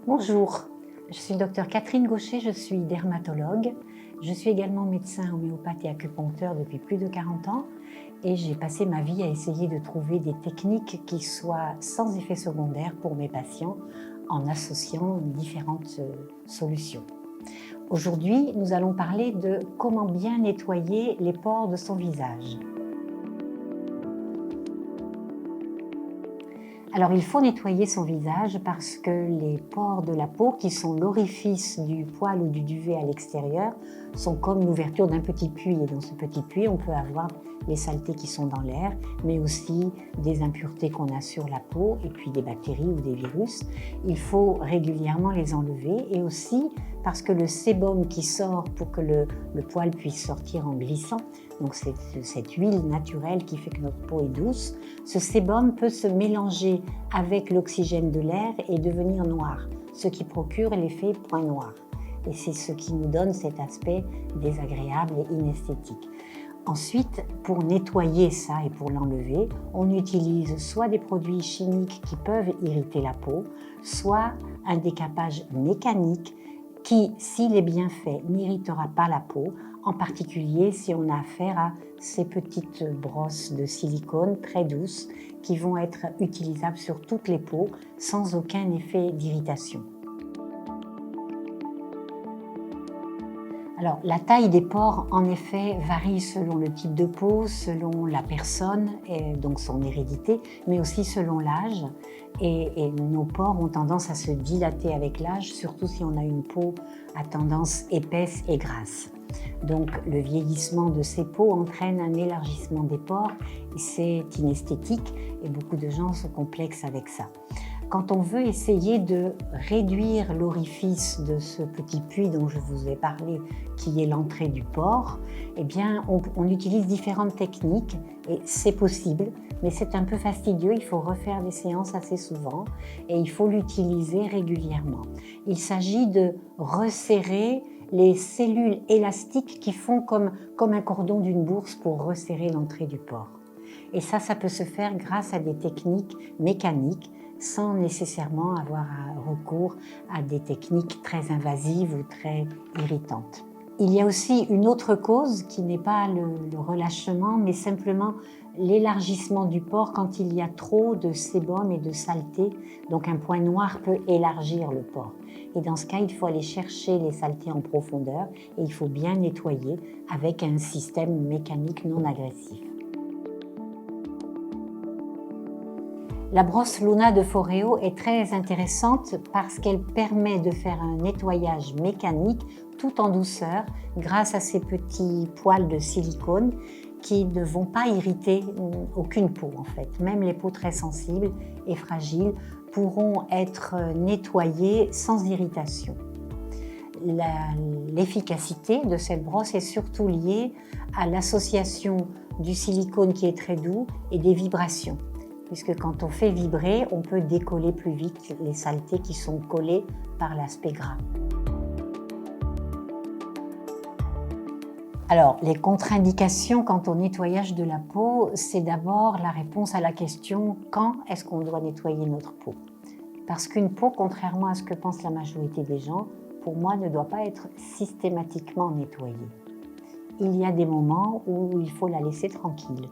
Bonjour, je suis Dr Catherine Gaucher, je suis dermatologue. Je suis également médecin homéopathe et acupuncteur depuis plus de 40 ans et j'ai passé ma vie à essayer de trouver des techniques qui soient sans effet secondaire pour mes patients en associant différentes solutions. Aujourd'hui, nous allons parler de comment bien nettoyer les pores de son visage. Alors, il faut nettoyer son visage parce que les pores de la peau, qui sont l'orifice du poil ou du duvet à l'extérieur, sont comme l'ouverture d'un petit puits. Et dans ce petit puits, on peut avoir les saletés qui sont dans l'air, mais aussi des impuretés qu'on a sur la peau et puis des bactéries ou des virus. Il faut régulièrement les enlever et aussi parce que le sébum qui sort pour que le poil puisse sortir en glissant, donc c'est cette huile naturelle qui fait que notre peau est douce, ce sébum peut se mélanger avec l'oxygène de l'air et devenir noir, ce qui procure l'effet point noir. Et c'est ce qui nous donne cet aspect désagréable et inesthétique. Ensuite, pour nettoyer ça et pour l'enlever, on utilise soit des produits chimiques qui peuvent irriter la peau, soit un décapage mécanique qui, s'il est bien fait, n'irritera pas la peau, en particulier si on a affaire à ces petites brosses de silicone très douces qui vont être utilisables sur toutes les peaux sans aucun effet d'irritation. Alors, la taille des pores, en effet, varie selon le type de peau, selon la personne, et donc son hérédité, mais aussi selon l'âge. Et nos pores ont tendance à se dilater avec l'âge, surtout si on a une peau à tendance épaisse et grasse. Donc, le vieillissement de ces peaux entraîne un élargissement des pores et c'est inesthétique et beaucoup de gens se complexent avec ça. Quand on veut essayer de réduire l'orifice de ce petit puits dont je vous ai parlé, qui est l'entrée du pore, eh bien, on utilise différentes techniques et c'est possible, mais c'est un peu fastidieux. Il faut refaire des séances assez souvent et il faut l'utiliser régulièrement. Il s'agit de resserrer les cellules élastiques qui font comme un cordon d'une bourse pour resserrer l'entrée du pore. Et ça peut se faire grâce à des techniques mécaniques sans nécessairement avoir recours à des techniques très invasives ou très irritantes. Il y a aussi une autre cause qui n'est pas le relâchement, mais simplement l'élargissement du pore quand il y a trop de sébum et de saleté. Donc un point noir peut élargir le pore. Et dans ce cas, il faut aller chercher les saletés en profondeur et il faut bien nettoyer avec un système mécanique non agressif. La brosse Luna de Foreo est très intéressante parce qu'elle permet de faire un nettoyage mécanique tout en douceur grâce à ces petits poils de silicone qui ne vont pas irriter aucune peau en fait. Même les peaux très sensibles et fragiles pourront être nettoyées sans irritation. L'efficacité de cette brosse est surtout liée à l'association du silicone qui est très doux et des vibrations. Puisque quand on fait vibrer, on peut décoller plus vite les saletés qui sont collées par l'aspect gras. Alors, les contre-indications quant au nettoyage de la peau, c'est d'abord la réponse à la question « Quand est-ce qu'on doit nettoyer notre peau ?» Parce qu'une peau, contrairement à ce que pense la majorité des gens, pour moi, ne doit pas être systématiquement nettoyée. Il y a des moments où il faut la laisser tranquille.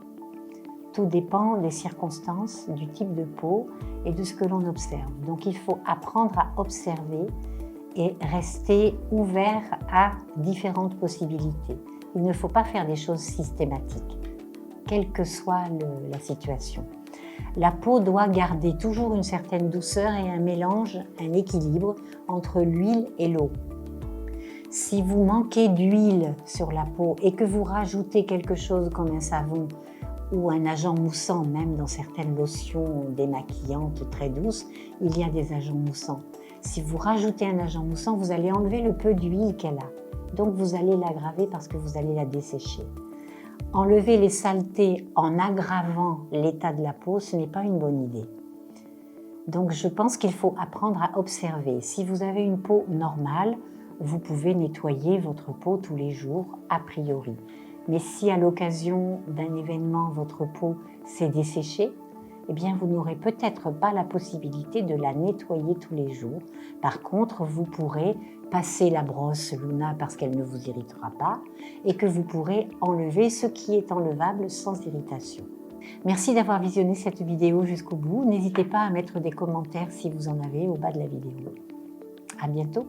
Tout dépend des circonstances, du type de peau et de ce que l'on observe. Donc il faut apprendre à observer et rester ouvert à différentes possibilités. Il ne faut pas faire des choses systématiques, quelle que soit la situation. La peau doit garder toujours une certaine douceur et un mélange, un équilibre entre l'huile et l'eau. Si vous manquez d'huile sur la peau et que vous rajoutez quelque chose comme un savon, ou un agent moussant, même dans certaines lotions démaquillantes très douces, il y a des agents moussants. Si vous rajoutez un agent moussant, vous allez enlever le peu d'huile qu'elle a. Donc vous allez l'aggraver parce que vous allez la dessécher. Enlever les saletés en aggravant l'état de la peau, ce n'est pas une bonne idée. Donc je pense qu'il faut apprendre à observer. Si vous avez une peau normale, vous pouvez nettoyer votre peau tous les jours, a priori. Mais si à l'occasion d'un événement, votre peau s'est desséchée, eh bien vous n'aurez peut-être pas la possibilité de la nettoyer tous les jours. Par contre, vous pourrez passer la brosse Luna parce qu'elle ne vous irritera pas et que vous pourrez enlever ce qui est enlevable sans irritation. Merci d'avoir visionné cette vidéo jusqu'au bout. N'hésitez pas à mettre des commentaires si vous en avez au bas de la vidéo. À bientôt!